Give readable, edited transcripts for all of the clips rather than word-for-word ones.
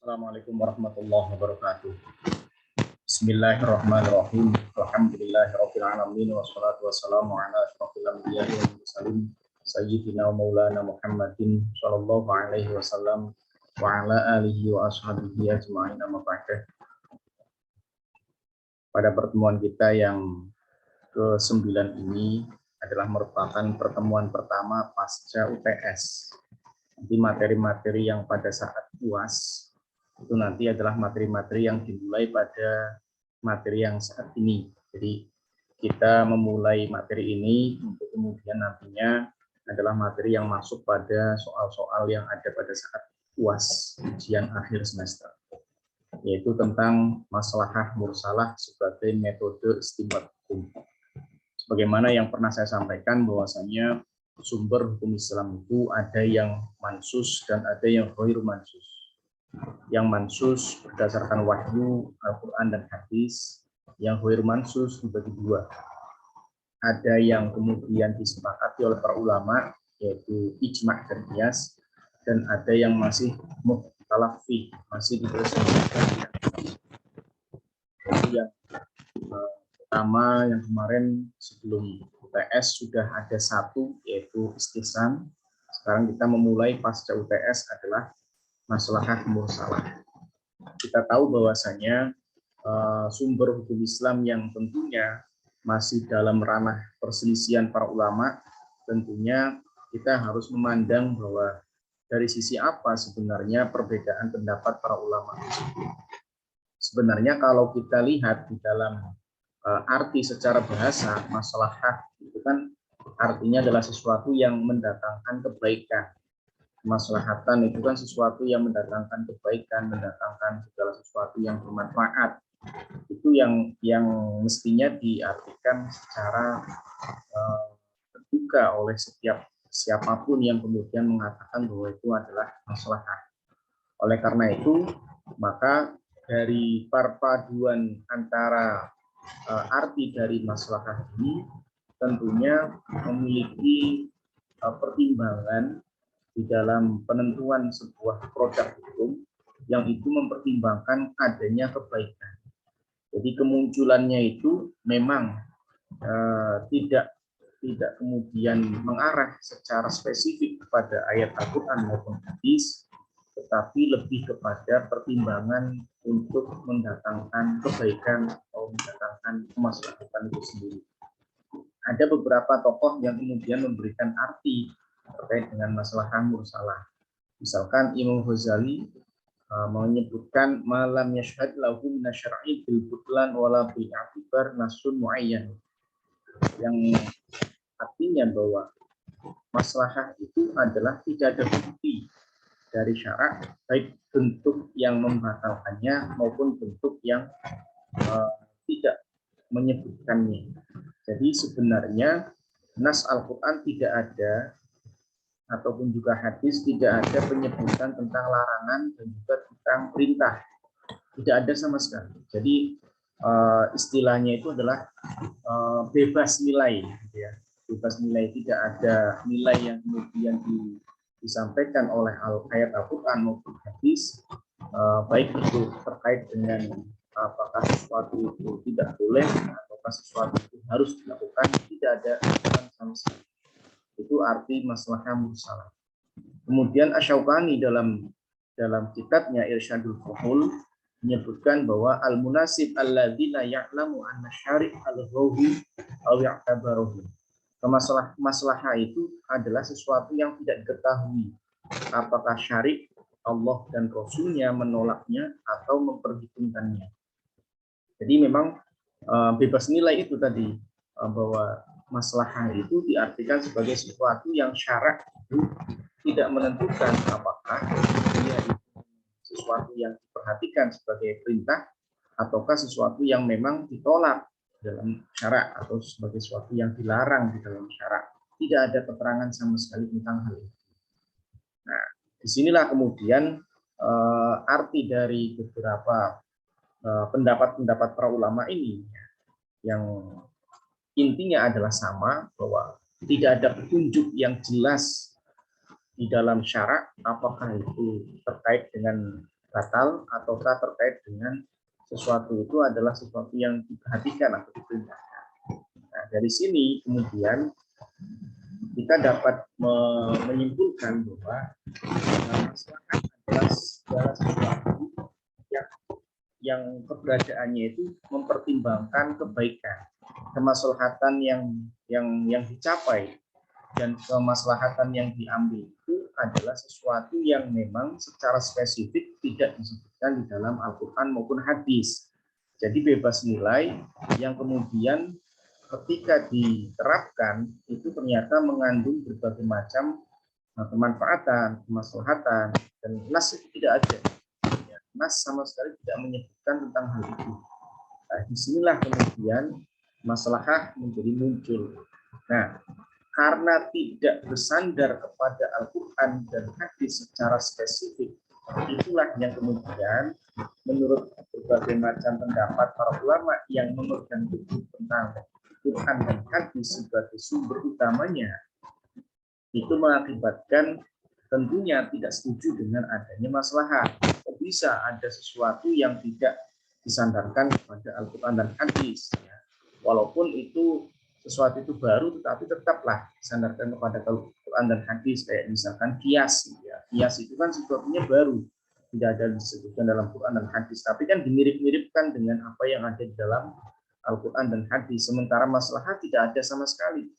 Assalamualaikum warahmatullahi wabarakatuh. Bismillahirrahmanirrahim. Alhamdulillahirabbil alamin wassalatu wassalamu ala asyrofil anbiya'i wal mursalin sayyidina wa maulana Muhammadin sallallahu alaihi wasallam wa ala alihi wa ashabihi ajma'in amma ba'du. Pada pertemuan kita yang ke-9 ini adalah merupakan pertemuan pertama pasca UTS. Nanti materi-materi yang pada saat UAS itu nanti adalah materi-materi yang dimulai pada materi yang saat ini. Jadi kita memulai materi ini untuk kemudian nantinya adalah materi yang masuk pada soal-soal yang ada pada saat UAS, ujian akhir semester, yaitu tentang maslahah mursalah sebagai metode istinbat hukum. Sebagaimana yang pernah saya sampaikan bahwasanya sumber hukum Islam itu ada yang mansus dan ada yang ghairu mansus. Yang mansus berdasarkan wahyu Al-Quran dan hadis, yang ghairu mansus dibagi dua. Ada yang kemudian disepakati oleh para ulama, yaitu ijma' dan qiyas, dan ada yang masih mukhtalaf fi, masih diperselisihkan. Jadi yang pertama yang kemarin sebelum UTS sudah ada satu, yaitu istisam. Sekarang kita memulai pasca UTS adalah maslahah mursalah. Kita tahu bahwasanya sumber hukum Islam yang tentunya masih dalam ranah perselisihan para ulama, tentunya kita harus memandang bahwa dari sisi apa sebenarnya perbedaan pendapat para ulama tersebut. Sebenarnya kalau kita lihat di dalam arti secara bahasa, maslahah itu kan artinya adalah sesuatu yang mendatangkan kebaikan. Kemaslahatan itu kan sesuatu yang mendatangkan kebaikan, mendatangkan segala sesuatu yang bermanfaat. Itu yang mestinya diartikan secara terbuka oleh siapapun yang kemudian mengatakan bahwa itu adalah maslahah. Oleh karena itu, maka dari perpaduan antara arti dari maslahah ini tentunya memiliki pertimbangan di dalam penentuan sebuah produk hukum yang itu mempertimbangkan adanya kebaikan. Jadi kemunculannya itu memang tidak kemudian mengarah secara spesifik kepada ayat Al-Quran maupun hadis, tetapi lebih kepada pertimbangan untuk mendatangkan kebaikan atau mendatangkan kemaslahatan itu sendiri. Ada beberapa tokoh yang kemudian memberikan arti terkait dengan maslahah mursalah. Misalkan Imam Ghazali menyebutkan malam yashhad lahu min syar'i bil butlan wala bi i'tibar nasun muayyan, yang artinya bahwa maslahah itu adalah tidak ada bukti dari syarak, baik bentuk yang membatalkannya maupun bentuk yang tidak menyebutkannya. Jadi sebenarnya nas Al-Quran tidak ada ataupun juga hadis tidak ada penyebutan tentang larangan dan juga tentang perintah. Tidak ada sama sekali. Jadi istilahnya itu adalah bebas nilai. Ya. Bebas nilai, tidak ada nilai yang kemudian disampaikan oleh ayat Al-Quran maupun hadis, baik itu terkait dengan apakah sesuatu itu tidak boleh ataukah sesuatu itu harus dilakukan, tidak ada sama sekali. Itu arti maslahah mursalah. Kemudian Asy-Syaukani dalam kitabnya Irsyadul Fuhul menyebutkan bahwa al-munasib alladzi la ya'lamu anna syari' al-ghawi aw ya'tabaruhu. Maslahah itu adalah sesuatu yang tidak diketahui apakah syari' Allah dan Rasulnya menolaknya atau memperhitungkannya. Jadi memang bebas nilai itu tadi, bahwa maslahah itu diartikan sebagai sesuatu yang syarak itu tidak menentukan apakah dia itu sesuatu yang diperhatikan sebagai perintah ataukah sesuatu yang memang ditolak dalam syarak atau sebagai sesuatu yang dilarang di dalam syarak. Tidak ada keterangan sama sekali tentang hal itu. Nah, disinilah kemudian arti dari beberapa pendapat-pendapat para ulama ini yang intinya adalah sama, bahwa tidak ada petunjuk yang jelas di dalam syarak apakah itu terkait dengan batal ataukah terkait dengan sesuatu itu adalah sesuatu yang diperhatikan atau diperintahkan. Nah, dari sini kemudian kita dapat menyimpulkan bahwa maslahat adalah segala sesuatu yang keberadaannya itu mempertimbangkan kebaikan, kemaslahatan yang dicapai, dan kemaslahatan yang diambil itu adalah sesuatu yang memang secara spesifik tidak disebutkan di dalam Al-Quran maupun hadis. Jadi bebas nilai yang kemudian ketika diterapkan itu ternyata mengandung berbagai macam kemanfaatan, kemaslahatan, dan nas itu tidak ada. Nas sama sekali tidak menyebutkan tentang hal itu. Nah, disinilah kemudian maslahah menjadi muncul. Nah, karena tidak bersandar kepada Al-Quran dan hadis secara spesifik, itulah yang kemudian menurut berbagai macam pendapat para ulama yang memegang teguh tentang Quran dan hadis sebagai sumber utamanya, itu mengakibatkan tentunya tidak setuju dengan adanya maslahat. Bisa ada sesuatu yang tidak disandarkan kepada Al-Quran dan hadis, ya. Walaupun itu sesuatu itu baru, tetapi tetaplah disandarkan kepada Al-Quran dan hadis, kayak misalkan kias. Ya. Kias itu kan sesuatunya baru, tidak ada disebutkan dalam Quran dan hadis, tapi kan dimirip-miripkan dengan apa yang ada di dalam Al-Quran dan hadis. Sementara maslahat tidak ada sama sekali,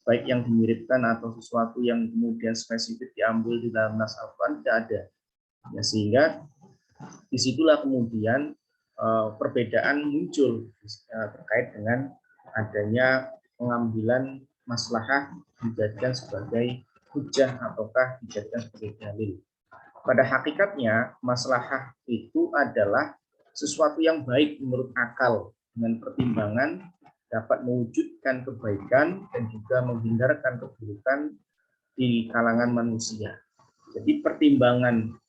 baik yang dimiripkan atau sesuatu yang kemudian spesifik diambil di dalam nas Al-Quran tidak ada. Ya, sehingga disitulah kemudian perbedaan muncul terkait dengan adanya pengambilan maslahah dijadikan sebagai hujah ataukah dijadikan sebagai dalil. Pada hakikatnya maslahah itu adalah sesuatu yang baik menurut akal dengan pertimbangan dapat mewujudkan kebaikan dan juga menghindarkan keburukan di kalangan manusia. Jadi pertimbangan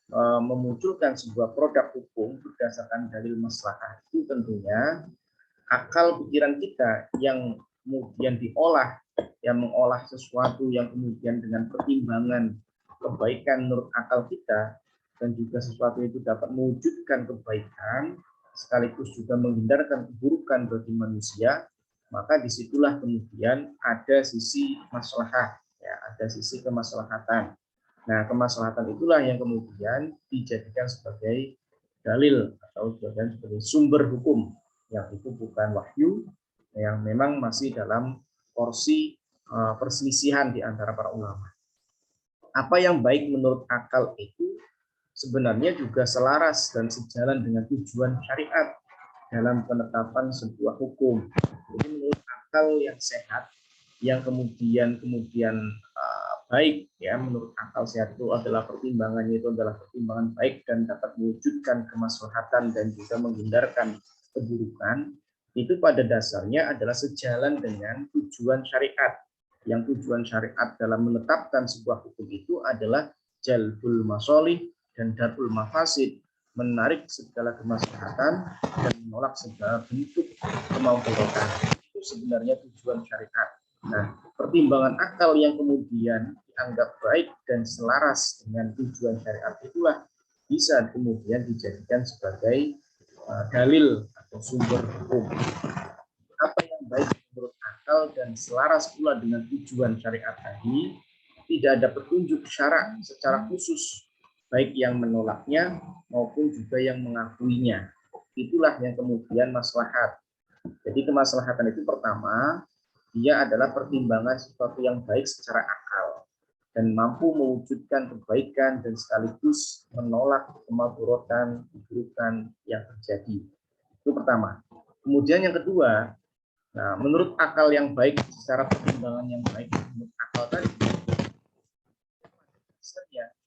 memunculkan sebuah produk hukum berdasarkan dalil maslahah itu tentunya akal pikiran kita yang kemudian diolah, yang mengolah sesuatu yang kemudian dengan pertimbangan kebaikan menurut akal kita, dan juga sesuatu itu dapat mewujudkan kebaikan sekaligus juga menghindarkan keburukan bagi manusia, maka disitulah kemudian ada sisi maslahah, ya, ada sisi kemaslahatan. Nah, kemaslahatan itulah yang kemudian dijadikan sebagai dalil atau sebagai sumber hukum, yang itu bukan wahyu, yang memang masih dalam porsi perselisihan di antara para ulama. Apa yang baik menurut akal itu sebenarnya juga selaras dan sejalan dengan tujuan syariat dalam penetapan sebuah hukum. Jadi menurut akal yang sehat, yang kemudian baik, ya, menurut akal sehat itu adalah pertimbangannya itu adalah pertimbangan baik dan dapat mewujudkan kemaslahatan dan juga menghindarkan keburukan, itu pada dasarnya adalah sejalan dengan tujuan syariat. Yang tujuan syariat dalam menetapkan sebuah hukum itu adalah jalbul masolih dan darul mafasid, menarik segala kemaslahatan dan menolak segala bentuk kemadaratan. Itu sebenarnya tujuan syariat. Nah, pertimbangan akal yang kemudian dianggap baik dan selaras dengan tujuan syariat itulah bisa kemudian dijadikan sebagai dalil atau sumber hukum. Apa yang baik menurut akal dan selaras pula dengan tujuan syariat tadi, tidak ada petunjuk syarak secara khusus, baik yang menolaknya maupun juga yang mengakuinya. Itulah yang kemudian maslahat. Jadi kemaslahatan itu pertama, dia adalah pertimbangan sesuatu yang baik secara akal dan mampu mewujudkan kebaikan dan sekaligus menolak kemadaratan, keburukan yang terjadi. Itu pertama. Kemudian yang kedua, nah, menurut akal yang baik secara pertimbangan yang baik menurut akal tadi,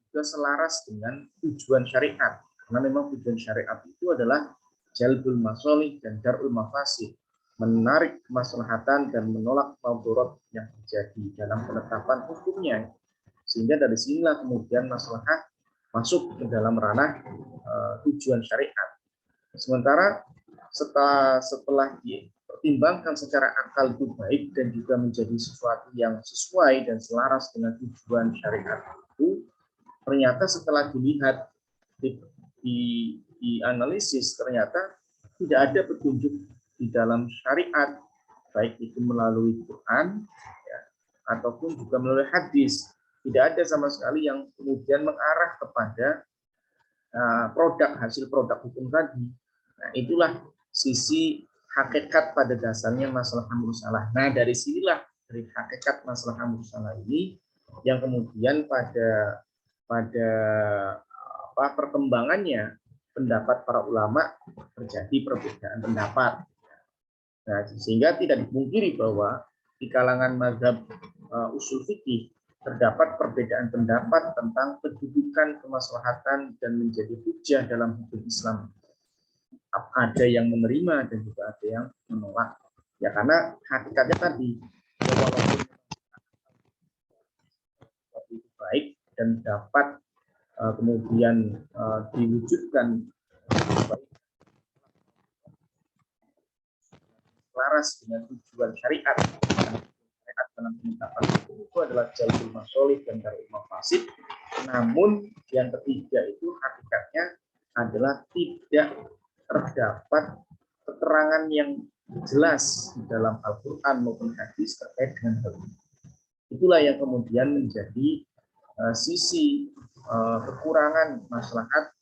juga selaras dengan tujuan syariat. Karena memang tujuan syariat itu adalah jalbul masolih dan darul mafasid, menarik kemaslahatan dan menolak madarat yang terjadi dalam penetapan hukumnya. Sehingga dari sinilah kemudian maslahat masuk ke dalam ranah tujuan syariat. Sementara setelah dipertimbangkan secara akal itu baik dan juga menjadi sesuatu yang sesuai dan selaras dengan tujuan syariat itu, ternyata setelah dilihat dianalisis ternyata tidak ada petunjuk di dalam syariat, baik itu melalui Quran ya, ataupun juga melalui hadis. Tidak ada sama sekali yang kemudian mengarah kepada hasil produk hukum tadi. Nah, itulah sisi hakikat pada dasarnya masalah mursalah. Nah, dari sinilah, dari hakikat masalah mursalah ini yang kemudian pada perkembangannya pendapat para ulama terjadi perbedaan pendapat. Nah, sehingga tidak dipungkiri bahwa di kalangan mazhab usul fikih terdapat perbedaan pendapat tentang kedudukan kemaslahatan dan menjadi hujjah dalam hukum Islam. Ada yang menerima dan juga ada yang menolak. Ya karena hakikatnya tadi walaupun itu baik dan dapat kemudian diwujudkan selaras dengan tujuan syariat dalam penetapan hukum itu adalah jalbul masolih dan darul mafasid. Namun yang ketiga itu hakikatnya adalah tidak terdapat keterangan yang jelas di dalam Al-Quran maupun hadis terkait dengan hal ini. Itulah yang kemudian menjadi sisi kekurangan maslahat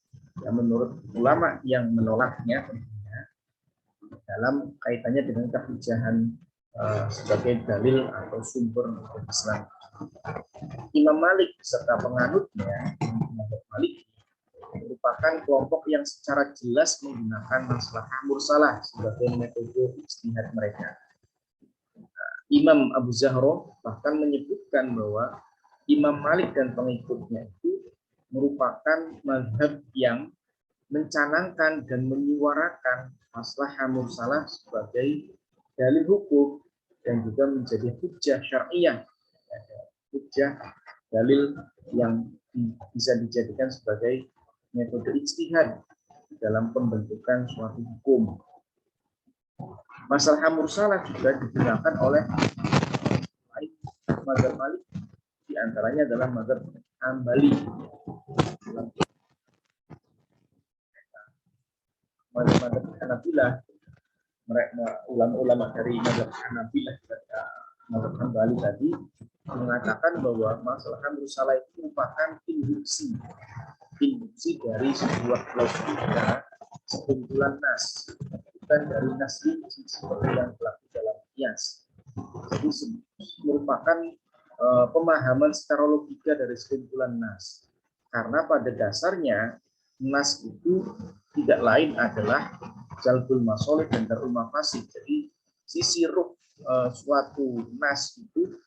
yang menurut ulama yang menolaknya tentunya dalam kaitannya dengan kebijakan sebagai dalil atau sumber Islam. Imam Malik serta penganutnya, Imam Malik merupakan kelompok yang secara jelas menggunakan maslahah mursalah sebagai metode ijtihad mereka. Imam Abu Zahro bahkan menyebutkan bahwa Imam Malik dan pengikutnya itu merupakan mazhab yang mencanangkan dan menyuarakan maslahah mursalah sebagai dalil hukum dan juga menjadi hujjah syariah, hujjah dalil yang bisa dijadikan sebagai metode ijtihad dalam pembentukan suatu hukum. Maslahah mursalah juga digunakan oleh mazhab Malik, di antaranya adalah mazhab Hambali. Mazhab Hanabilah, ulama-ulama dari mazhab Hanabilah mazhab Hambali tadi mengatakan bahwa maslahah mursalah itu merupakan induksi dari sebuah logika sekumpulan nas, bukan dari nas seperti yang berlaku dalam qiyas. Jadi merupakan pemahaman secara logika dari sekumpulan nas. Karena pada dasarnya nas itu tidak lain adalah jalbul masolih dan darul mafasid. Jadi sisi ruh suatu nas itu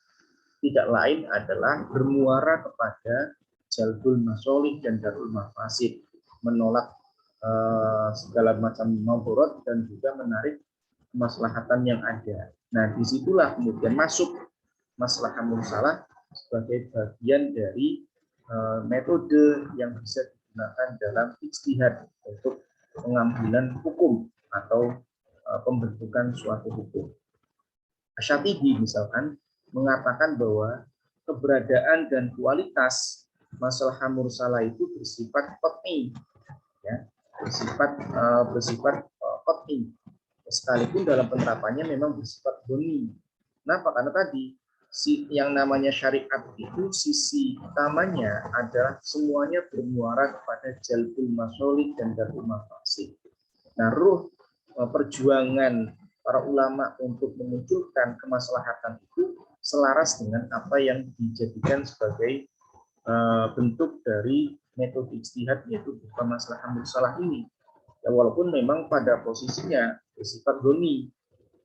tidak lain adalah bermuara kepada jalbul masolih dan darul mafasid, menolak segala macam madarat dan juga menarik kemaslahatan yang ada. Nah, disitulah kemudian masuk maslahah mursalah sebagai bagian dari metode yang bisa digunakan dalam ijtihad untuk pengambilan hukum atau pembentukan suatu hukum. Asy-Syatibi misalkan mengatakan bahwa keberadaan dan kualitas maslahah mursalah itu bersifat qat'i, ya, bersifat qat'i. Sekalipun dalam penerapannya memang bersifat dhoni. Kenapa? Karena tadi yang namanya syariat itu sisi utamanya adalah semuanya bermuara kepada jalbul masolih dan darul mafasid. Nah, ruh perjuangan para ulama untuk memunculkan kemaslahatan itu selaras dengan apa yang dijadikan sebagai bentuk dari metode ijtihad, yaitu berupa maslahah mursalah ini. Ya, walaupun memang pada posisinya bersifat dhoni,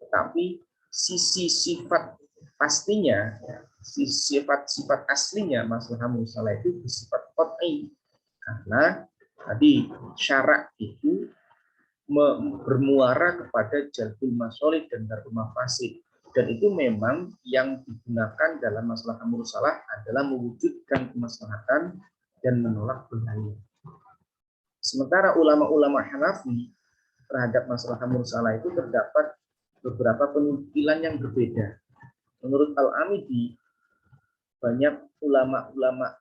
tetapi sisi sifat pastinya, sifat aslinya maslahah mursalah itu bersifat qat'i, karena tadi syarak itu bermuara kepada jalbul masolih dan darul mafasid, dan itu memang yang digunakan dalam maslahah mursalah adalah mewujudkan kemaslahatan dan menolak bahaya. Sementara ulama-ulama Hanafi terhadap maslahah mursalah itu terdapat beberapa penampilan yang berbeda. Menurut Al-Amidi, banyak ulama-ulama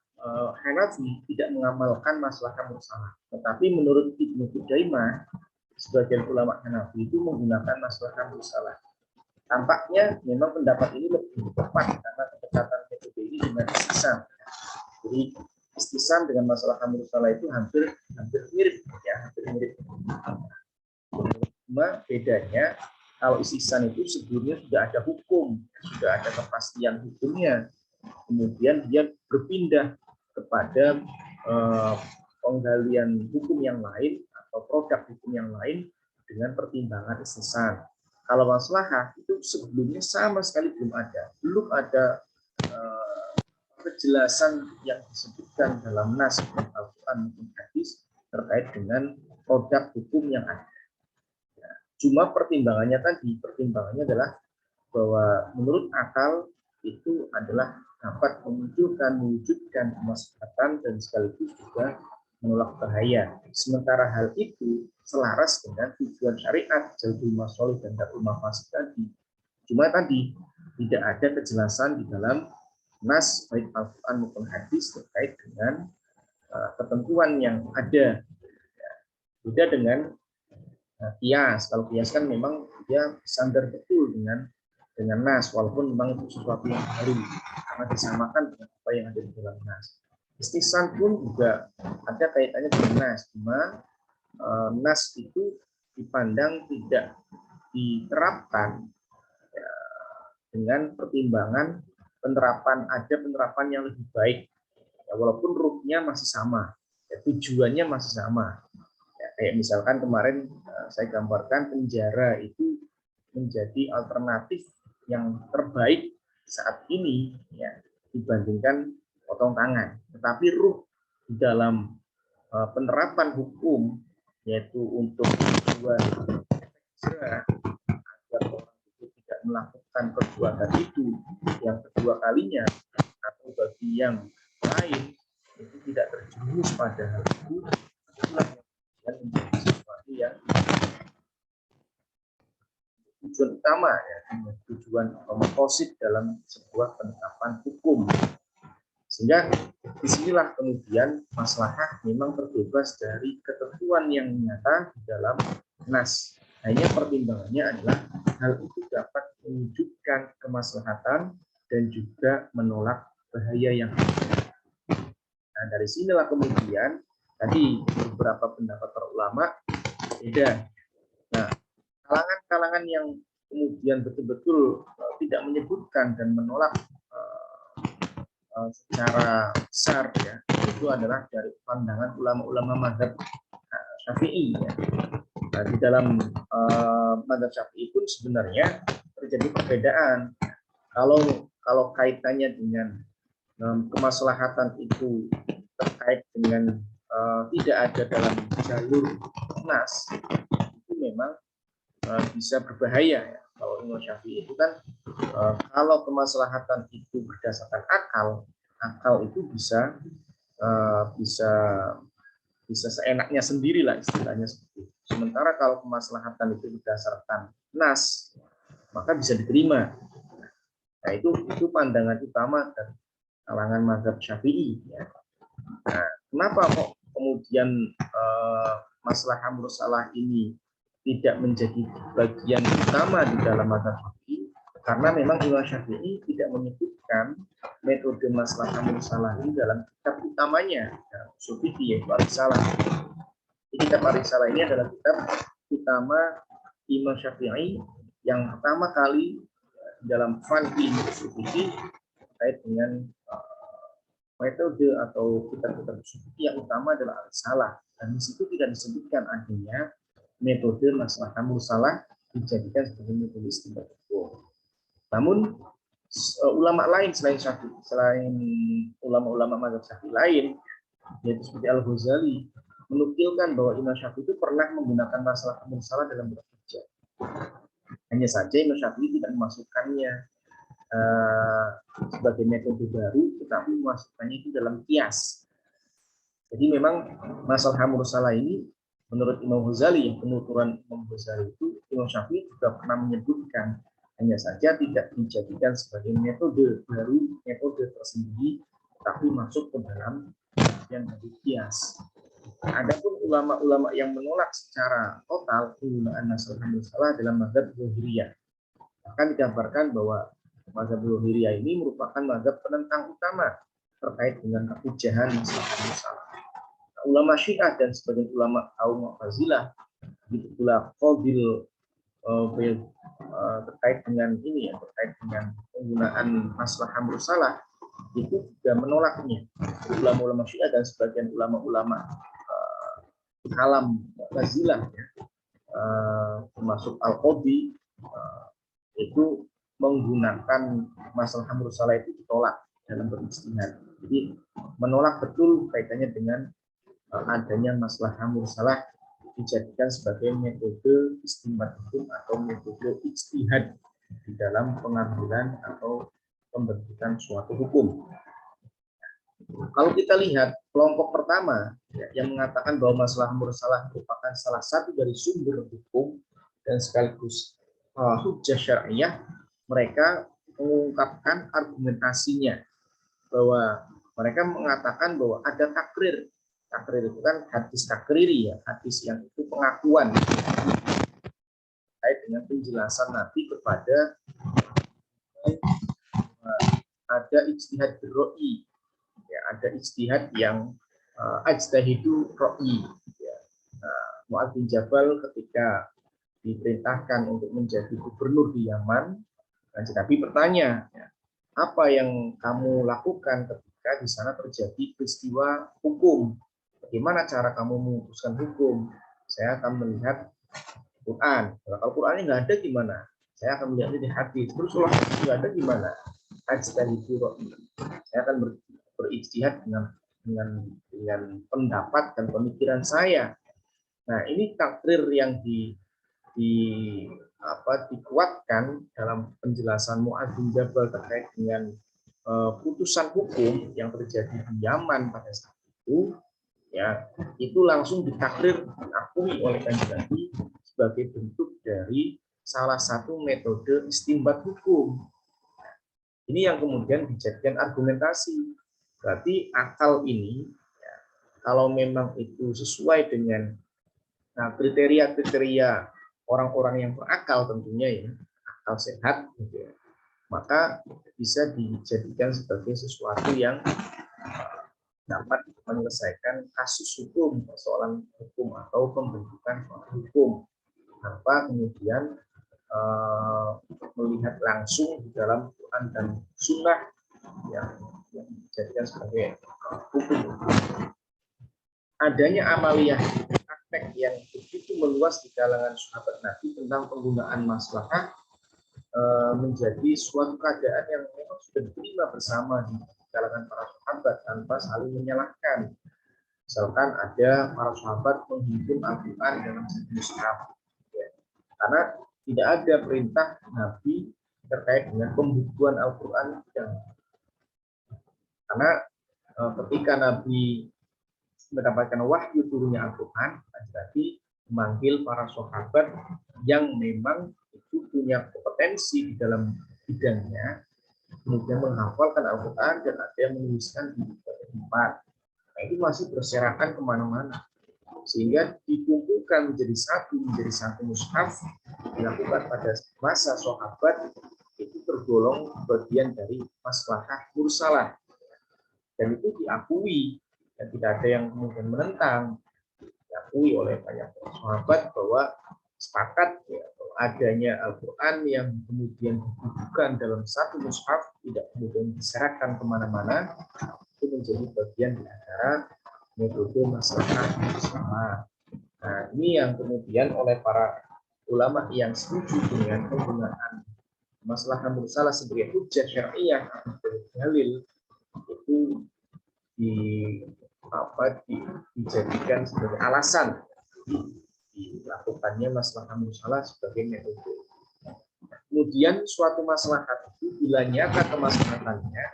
Hanafi tidak mengamalkan maslahah mursalah, tetapi menurut Ibnu Qudaimah sebagian ulama Hanafi itu menggunakan maslahah mursalah. Tampaknya memang pendapat ini lebih tepat karena kedekatan metode ini dengan istisam. Jadi istisam dengan masalah mursalah itu hampir mirip ya, hampir mirip. Cuma bedanya kalau istisam itu sebelumnya sudah ada hukum, sudah ada kepastian hukumnya. Kemudian dia berpindah kepada penggalian hukum yang lain atau produk hukum yang lain dengan pertimbangan istisam. Kalau maslahah itu sebelumnya sama sekali belum ada kejelasan yang disebutkan dalam nas Al-Quran maupun hadis terkait dengan produk hukum yang ada. Ya, cuma pertimbangannya adalah bahwa menurut akal itu adalah dapat mewujudkan kemaslahatan dan sekaligus juga menolak bahaya. Sementara hal itu selaras dengan tujuan syariat jalbul masalih dan darul mafasid tadi. Cuma tadi tidak ada kejelasan di dalam nas baik Al-Quran maupun hadis terkait dengan ketentuan yang ada. Beda dengan kias. Kalau kias kan memang dia sandar betul dengan nas, walaupun memang itu sesuatu yang baru karena disamakan dengan apa yang ada di dalam nas. Istisam pun juga ada kaitannya dengan nas, cuma nas itu dipandang tidak diterapkan ya, dengan pertimbangan penerapan yang lebih baik, ya, walaupun ruhnya masih sama, ya, tujuannya masih sama. Ya, kayak misalkan kemarin saya gambarkan penjara itu menjadi alternatif yang terbaik saat ini ya dibandingkan potong tangan. Tetapi ruh di dalam penerapan hukum yaitu untuk tujuan segera agar orang itu tidak melakukan perbuatan itu yang kedua kalinya atau bagi yang lain itu tidak terjerumus pada hal itu, itulah yang menjadi sesuatu yang tujuan utama ya, tujuan maqasid dalam sebuah penetapan hukum. Sehingga disinilah kemudian maslahah memang terbebas dari ketentuan yang nyata di dalam nas. Hanya pertimbangannya adalah hal itu dapat mewujudkan kemaslahatan dan juga menolak bahaya yang ada. Nah, dari sinilah kemudian tadi beberapa pendapat para ulama beda. Nah, kalangan-kalangan yang kemudian betul-betul tidak menyebutkan dan menolak secara besar ya, itu adalah dari pandangan ulama-ulama mazhab Syafi'i ya. Nah, di dalam mazhab Syafi'i pun sebenarnya terjadi perbedaan. Kalau kaitannya dengan kemaslahatan itu terkait dengan tidak ada dalam jalur nas, itu memang bisa berbahaya ya. Kalau Imam Syafi'i itu kan kalau kemaslahatan itu berdasarkan akal itu bisa seenaknya sendiri lah istilahnya seperti itu. Sementara kalau kemaslahatan itu berdasarkan nas, maka bisa diterima. Nah, itu pandangan utama dari kalangan mazhab Syafi'i ya. Nah, kenapa kok kemudian maslahah mursalah ini tidak menjadi bagian utama di dalam mazhab Syafi'i? Karena memang Imam Syafi'i tidak menyebutkan metode maslahah mursalah ini dalam kitab utamanya, ushul fiqih yaitu Ar-Risalah. Kitab Ar-Risalah ini adalah kitab utama Imam Syafi'i yang pertama kali dalam fanki ushul fiqih terkait dengan metode atau kitab-kitab ushul fiqih yang utama adalah Ar-Risalah, dan di situ tidak disebutkan adanya metode maslahah mursalah dijadikan sebagai metode istinbat hukum. Namun ulama lain selain ulama-ulama mazhab Syafi'i lain, yaitu seperti Al-Ghazali, menukilkan bahwa Imam Syafi'i itu pernah menggunakan maslahah mursalah dalam bekerja. Hanya saja Imam Syafi'i tidak memasukkannya sebagai metode baru, tetapi memasukkannya itu dalam kias. Jadi memang maslahah mursalah ini menurut Imam Ghazali, penuturan Imam Ghazali itu, Imam Syafi'i juga pernah menyebutkan, hanya saja tidak dijadikan sebagai metode baru, metode tersendiri tapi masuk ke dalam yang dari kias. Adapun ulama-ulama yang menolak secara total penggunaan maslahah mursalah dalam mazhab Zahiriyah, akan dikabarkan bahwa mazhab Zahiriyah ini merupakan mazhab penentang utama terkait dengan kehujahan maslahah mursalah. Nah, ulama Syiah dan sebagian ulama kaum Mu'tazilah, begitu pula Qabil terkait dengan ini ya, terkait dengan penggunaan maslahah mursalah itu juga menolaknya. Ulama-ulama Syiah dan sebagian ulama-ulama kalam Mu'tazilah ya, termasuk Al-Qadhi itu menggunakan maslahah mursalah itu ditolak dalam berijtihad. Jadi menolak betul kaitannya dengan adanya maslahah mursalah dijadikan sebagai metode istinbat hukum atau metode ijtihad di dalam pengambilan atau pembentukan suatu hukum. Kalau kita lihat kelompok pertama ya, yang mengatakan bahwa maslahah mursalah merupakan salah satu dari sumber hukum dan sekaligus hujjah syariah, mereka mengungkapkan argumentasinya bahwa mereka mengatakan bahwa ada takrir. Takrir itu kan hadis takriri ya, hadis yang itu pengakuan terkait dengan penjelasan Nabi kepada ada ijtihad berro'i, ya, ada ijtihad yang ajtahidu ro'i. Ya. Mu'adz bin Jabal ketika diperintahkan untuk menjadi gubernur di Yaman, dan Nabi bertanya, ya, apa yang kamu lakukan ketika di sana terjadi peristiwa hukum? Bagaimana cara kamu memutuskan hukum? Saya akan melihat Quran. Kalau Qurannya nggak ada gimana? Saya akan melihatnya di hadis. Terus kalau hadis nggak ada gimana? Saya akan berijtihad dengan pendapat dan pemikiran saya. Nah, ini takrir yang dikuatkan dalam penjelasan Mu'adz bin Jabal terkait dengan putusan hukum yang terjadi di Yaman pada saat itu. Ya, itu langsung ditakrir diakui oleh Kanjeng Nabi sebagai bentuk dari salah satu metode istinbat hukum. Ini yang kemudian dijadikan argumentasi. Berarti akal ini, ya, kalau memang itu sesuai dengan kriteria-kriteria orang-orang yang berakal tentunya ya, akal sehat, gitu ya, maka bisa dijadikan sebagai sesuatu yang dapat menyelesaikan kasus hukum, persoalan hukum atau pembentukan suatu hukum tanpa kemudian melihat langsung di dalam Quran dan Sunnah yang dijadikan sebagai hukum. Adanya amaliyah praktek yang begitu meluas di kalangan sahabat Nabi tentang penggunaan maslahah menjadi suatu keadaan yang memang sudah diterima bersama di kalangan para sahabat tanpa saling menyalahkan. Misalkan ada para sahabat menghimpun Al-Quran dalam satu mushaf, ya. Karena tidak ada perintah Nabi terkait dengan pembukuan Al-Quran. Karena ketika Nabi mendapatkan wahyu turunnya Al-Quran, berarti memanggil para sahabat yang memang itu punya kompetensi di dalam bidangnya, kemudian menghafalkan Al-Quran dan ada yang menuliskan di berbagai tempat. Nah, itu masih berserakan kemana-mana, sehingga dikumpulkan menjadi satu mushaf dilakukan pada masa sahabat, itu tergolong bagian dari maslahah mursalah, dan itu diakui dan tidak ada yang kemudian menentang, diakui oleh banyak sahabat bahwa sepakat ya, adanya Al-Quran yang kemudian dibukukan dalam satu mushaf, tidak kemudian diserahkan kemana-mana, itu menjadi bagian di antara metode maslahah mursalah. Nah, ini yang kemudian oleh para ulama yang setuju dengan penggunaan maslahah mursalah sebagai hujjah syariah atau dalil, itu dijadikan sebagai alasan dilakukannya maslahah mursalah sebagai metode. Kemudian suatu maslahat itu bila nyata kemaslahatannya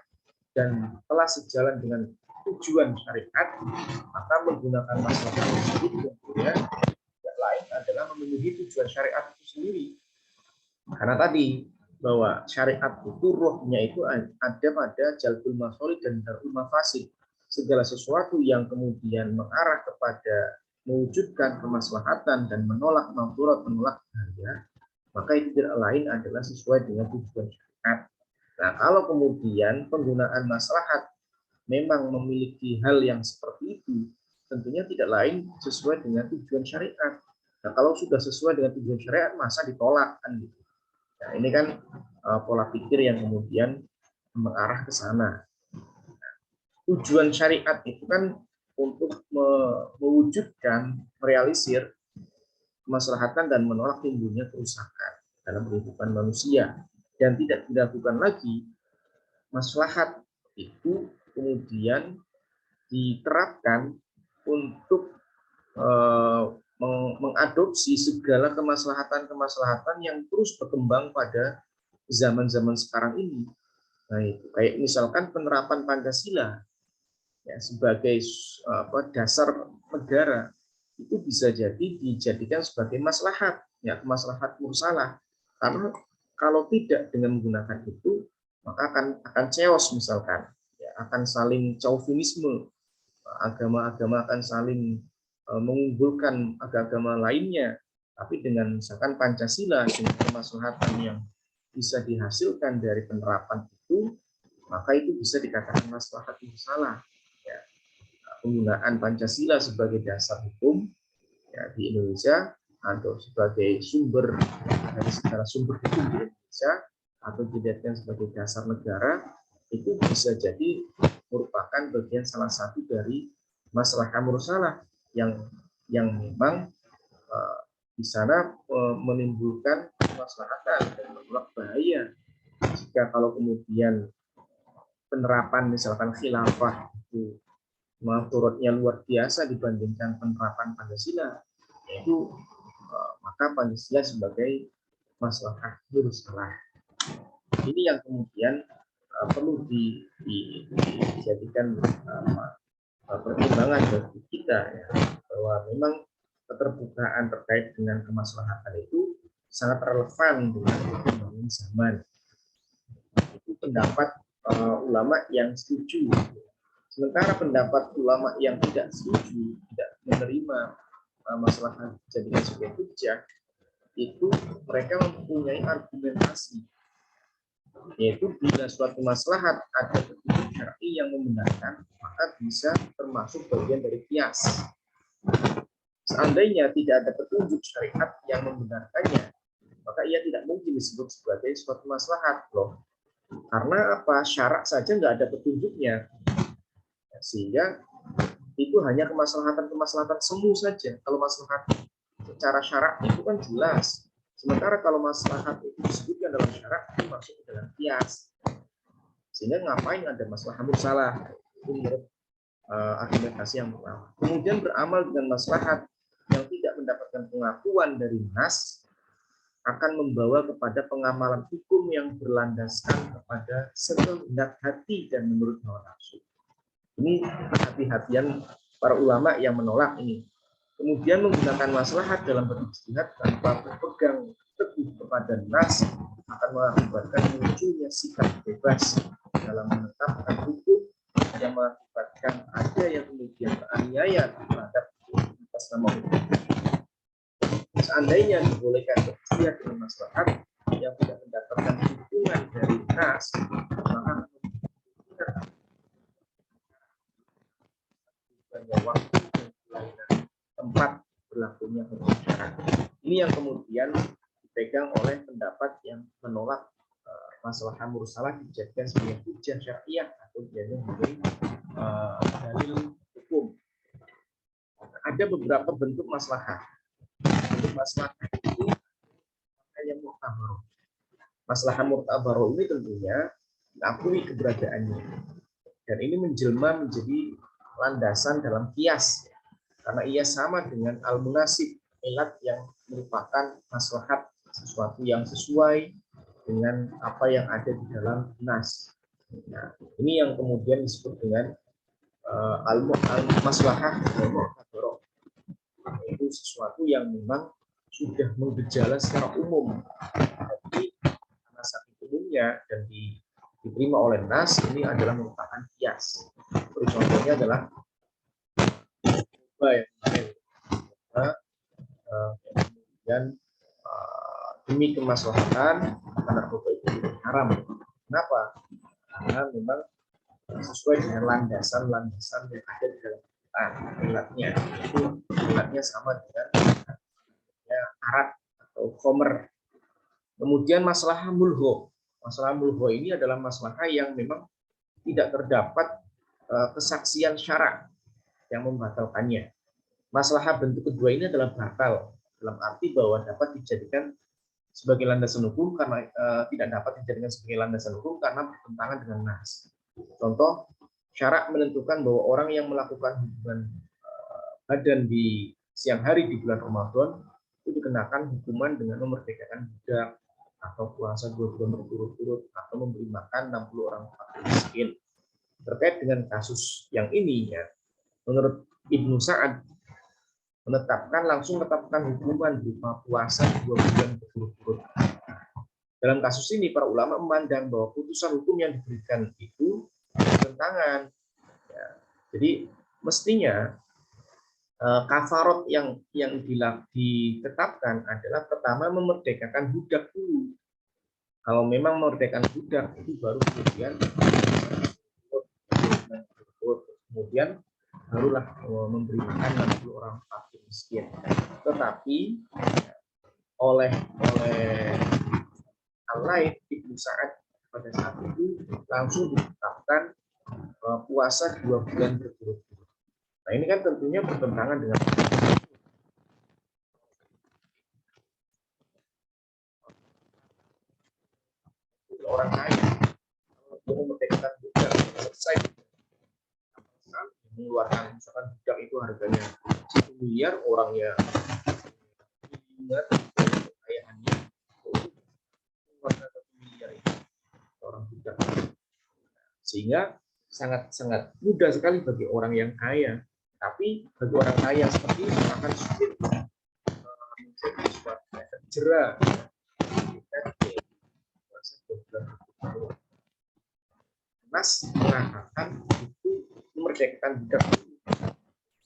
dan telah sejalan dengan tujuan syariat, maka menggunakan maslahat tersebut kemudian yang lain adalah memenuhi tujuan syariat itu sendiri. Karena tadi bahwa syariat itu ruhnya itu ada pada jalbul masolih dan darul mafasid. Segala sesuatu yang kemudian mengarah kepada mewujudkan kemaslahatan dan menolak mafdurat, menolak bahaya, maka itu tidak lain adalah sesuai dengan tujuan syariat. Nah, kalau kemudian penggunaan maslahat memang memiliki hal yang seperti itu, tentunya tidak lain sesuai dengan tujuan syariat. Nah, kalau sudah sesuai dengan tujuan syariat, masa ditolak kan gitu. Nah, ini kan pola pikir yang kemudian mengarah ke sana. Tujuan syariat itu kan untuk mewujudkan, merealisir kemaslahatan dan menolak timbulnya kerusakan dalam kehidupan manusia, dan tidak dilakukan lagi maslahat itu kemudian diterapkan untuk mengadopsi segala kemaslahatan-kemaslahatan yang terus berkembang pada zaman-zaman sekarang ini. Nah, itu kayak misalkan penerapan Pancasila ya, sebagai dasar negara itu bisa jadi dijadikan sebagai maslahat, ya maslahat mursalah. Karena kalau tidak dengan menggunakan itu, maka akan chaos misalkan, ya, akan saling chauvinisme, agama-agama akan saling mengunggulkan agama lainnya, tapi dengan misalkan Pancasila dengan kemaslahatan yang bisa dihasilkan dari penerapan itu, maka itu bisa dikatakan maslahat mursalah. Ya, penggunaan Pancasila sebagai dasar hukum ya, di Indonesia atau sebagai sumber dari segala sumber hukum di Indonesia atau dijadikan sebagai dasar negara, itu bisa jadi merupakan bagian salah satu dari maslahat mursalah yang memang di sana menimbulkan kemaslahatan dan menolak bahaya. Jika kalau kemudian penerapan misalkan khilafah itu turutnya luar biasa dibandingkan penerapan Pancasila, yaitu maka Pancasila sebagai maslahat mursalah. Ini yang kemudian perlu dijadikan pertimbangan bagi kita ya, bahwa memang keterbukaan terkait dengan kemaslahatan itu sangat relevan dengan perkembangan zaman. Itu pendapat ulama yang setuju. Sementara pendapat ulama yang tidak setuju, tidak menerima maslahat jadikan sebagai hujjah, itu mereka mempunyai argumentasi, yaitu bila suatu maslahat ada petunjuk syar'i yang membenarkan, maka bisa termasuk bagian dari qiyas. Seandainya tidak ada petunjuk syariat yang membenarkannya, maka ia tidak mungkin disebut sebagai suatu maslahat loh. Karena apa? Syarak saja nggak ada petunjuknya, sehingga itu hanya kemaslahatan semu saja. Kalau maslahat secara syarak itu kan jelas. Sementara kalau maslahat itu disebutkan dalam syarak, itu masuk ke dalam qiyas. Sehingga ngapain ada maslahat mursalah? Itu menurut argumentasi yang pertama. Kemudian beramal dengan maslahat yang tidak mendapatkan pengakuan dari nas akan membawa kepada pengamalan hukum yang berlandaskan kepada sekehendak hati dan menurut hawa nafsu. Ini hati-hatian para ulama yang menolak ini. Kemudian menggunakan maslahat dalam berijtihad tanpa berpegang teguh kepada nas akan mengakibatkan munculnya sikap bebas dalam menetapkan hukum yang mengakibatkan ada yang kemudian beraniaya terhadap atas nama hukum. Seandainya dibolehkan berijtihad dengan maslahat yang tidak mendapatkan dukungan dari nas, maka banyak waktu dan tempat berlakunya hukum syariat. Ini yang kemudian dipegang oleh pendapat yang menolak maslahat mursalah dijadikan sebagai hujjah syariah atau dijadikan sebagai dalil hukum. Ada beberapa bentuk maslahat. Bentuk maslahat itu yang mu'tabaroh. Maslahat mu'tabaroh ini tentunya diakui keberadaannya. Dan ini menjelma menjadi landasan dalam qiyas. Karena ia sama dengan al-munasib, ilat yang merupakan maslahat, sesuatu yang sesuai dengan apa yang ada di dalam nas. Nah, ini yang kemudian disebut dengan al-maslahah al-mu'tabaroh. Itu sesuatu yang memang sudah menggejala secara umum. Jadi karena saking hukumnya dan diterima oleh nas ini adalah merupakan kias. Contohnya adalah kemudian demi kemaslahatan narkoba itu haram. Kenapa? Karena memang sesuai dengan landasan-landasan yang ada di dalam Quran. Ilatnya sama dengan arak atau khomer. Kemudian masalah mulho. Masalah mulho ini adalah masalah yang memang tidak terdapat kesaksian syarak yang membatalkannya. Masalah bentuk kedua ini adalah batal dalam arti bahwa dapat dijadikan sebagai landasan hukum karena tidak dapat dijadikan sebagai landasan hukum karena bertentangan dengan nas. Contoh, syarak menentukan bahwa orang yang melakukan hubungan badan di siang hari di bulan Ramadan itu dikenakan hukuman dengan memerdekakan budak atau puasa 2 bulan berturut-turut atau memberi makan 60 orang fakir miskin. Terkait dengan kasus yang ini ya, menurut Ibnu Sa'ad langsung menetapkan hukuman berupa puasa 2 bulan berturut-turut. Dalam kasus ini para ulama memandang bahwa putusan hukum yang diberikan itu bertentangan. Ya, jadi mestinya kafarot yang ditetapkan adalah pertama memerdekakan budak dulu. Kalau memang memerdekakan budak itu baru kemudian barulah memberi makan 60 orang fakir miskin. Tetapi oleh al-laid Ibnu Sa'ad pada saat itu langsung ditetapkan puasa 2 bulan berturut-turut. Nah ini kan tentunya bertentangan dengan orang kaya. Kalau memerdekakan budak selesai mengeluarkan misalkan budak itu harganya 1 miliar, orangnya ingat kekayaannya mengeluarkan 1 miliar itu orang budak, sehingga sangat mudah sekali bagi orang yang kaya. Tapi bagi orang kaya seperti itu akan sulit menjadi suatu efek jera. Nas mengatakan itu memerdekakan budak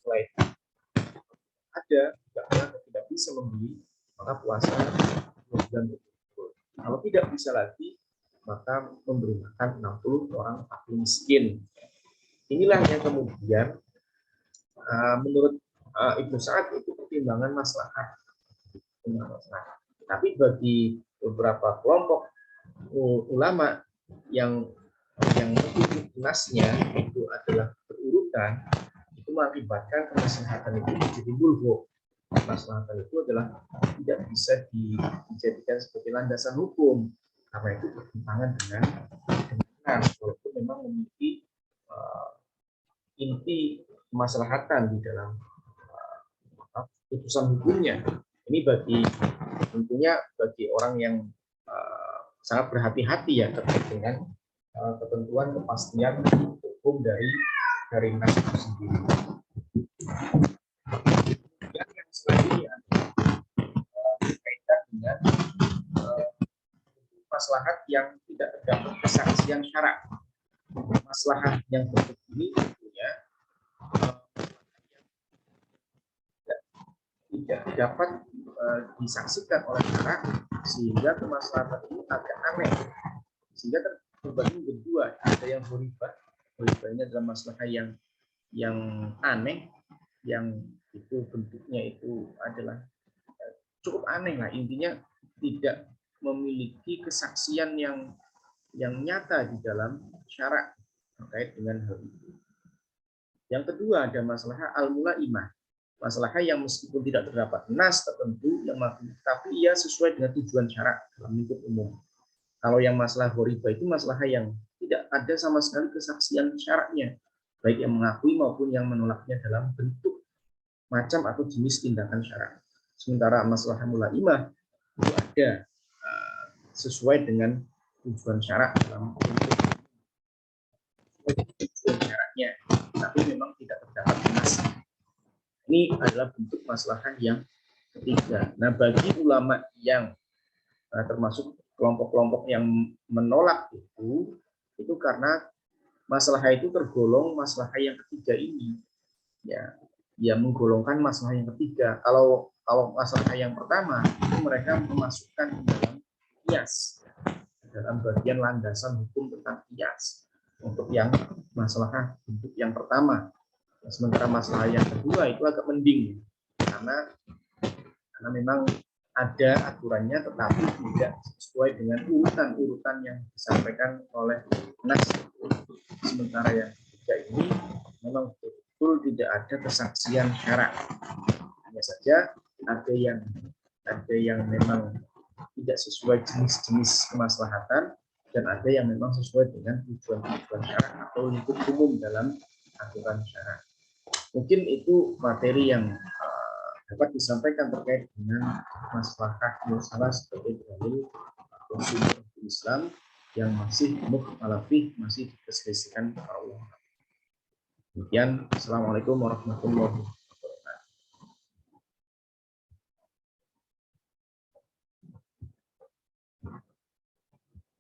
selain ada tidak bisa membeli maka puasa 2 bulan berturut-turut. Kalau tidak bisa lagi maka memberi makan 60 orang fakir miskin. Inilah yang kemudian menurut Ibnu Sa'ad itu pertimbangan maslahat. Tapi bagi beberapa kelompok ulama yang nasnya itu adalah berurutan, itu mengakibatkan kemaslahatan itu menjadi mulho. Kemaslahatan itu adalah tidak bisa dijadikan sebagai landasan hukum karena itu bertentangan dengan nas, walaupun memang memiliki inti kemaslahatan di dalam putusan hukumnya. Ini tentunya bagi orang yang sangat berhati-hati ya terkait dengan ketentuan kepastian hukum dari nas itu sendiri. Yang selanjutnya berkaitan dengan maslahat yang tidak terdapat kesaksian syarak. Maslahat yang bentuk ini tentunya tidak dapat disaksikan oleh syarak sehingga kemaslahatan ini agak aneh. Sehingga terbagi menjadi dua, ada yang ghoribah ini adalah masalah yang aneh, yang itu bentuknya itu adalah cukup aneh lah, intinya tidak memiliki kesaksian yang nyata di dalam syarak terkait dengan hal itu. Yang kedua ada masalah al-mulaimah, masalah yang meskipun tidak terdapat nas tertentu yang tapi ia sesuai dengan tujuan syarak dalam lingkup umum. Kalau yang masalah ghoribah itu masalah yang tidak ada sama sekali kesaksian syaraknya, baik yang mengakui maupun yang menolaknya dalam bentuk macam atau jenis tindakan syarak. Sementara masalah mulaimah itu ada sesuai dengan tujuan syarak dalam bentuk tujuan syaraknya, tapi memang tidak terdapat nas. Ini adalah bentuk masalah yang ketiga. Nah, bagi ulama yang termasuk kelompok-kelompok yang menolak itu karena masalah itu tergolong masalah yang ketiga ini, ya, dia menggolongkan masalah yang ketiga. Kalau masalah yang pertama itu mereka memasukkan dalam kias, dalam bagian landasan hukum tentang kias untuk yang masalah bentuk yang pertama. Sementara masalah yang kedua itu agak mending karena memang ada aturannya tetapi tidak sesuai dengan urutan-urutan yang disampaikan oleh nas. Sementara yang ketiga ini memang betul tidak ada kesaksian syarak. Hanya saja ada yang memang tidak sesuai jenis-jenis kemaslahatan dan ada yang memang sesuai dengan tujuan-tujuan syarak atau lingkup umum dalam aturan syarak. Mungkin itu materi yang dapat disampaikan terkait dengan maslahah musalah sebagai dalil sumber Islam yang masih mukhtalafih, masih diperselisihkan para ulama. Demikian, assalamualaikum warahmatullahi wabarakatuh.